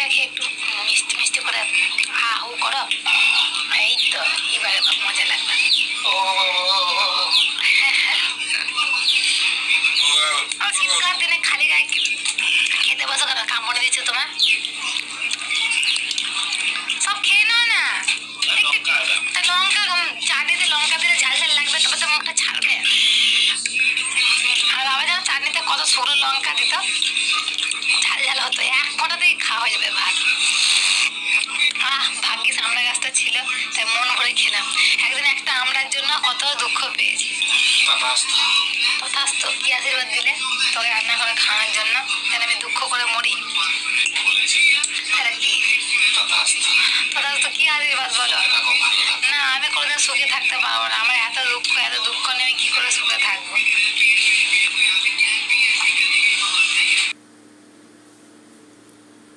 লঙ্কা খেয়ে একটু মিষ্টি মিষ্টি করে হা হু করো, এই তো এবারে মজা লাগবে। শীতকাল দিনে খালি গায়ে খেতে বসো কেন? কামড়ে দিচ্ছে তোমার, সব খেয়ে নাও না। লঙ্কা চাটনিতে লঙ্কা দিলে ঝাল ঝাল লাগবে, তবে তো মুখটা ছাড়বে। আর বাবা যেন চাটনিতে কত সরু লঙ্কা দিত, ঝাল ঝাল হতো, এক ফোঁটাতেই খাওয়া হয়ে যাবে ভাত। ভাগ্যিস আমড়া গাছটা ছিল, তাই মন ভরে খেলাম। একদিন একটা আমড়ার জন্য কত দুঃখ পেয়েছি। তথাস্তু, কি আশীর্বাদ দিলে তোকে রান্না করে খাওয়ার জন্য? যেন আমি দুঃখ করে মরি? তাহলে কি তথাস্তু, কি আশীর্বাদ বলো? না, আমি কোনোদিন সুখে থাকতে পারবো না। আমার এত দুঃখ নিয়ে আমি কি করে সুখে থাকবো?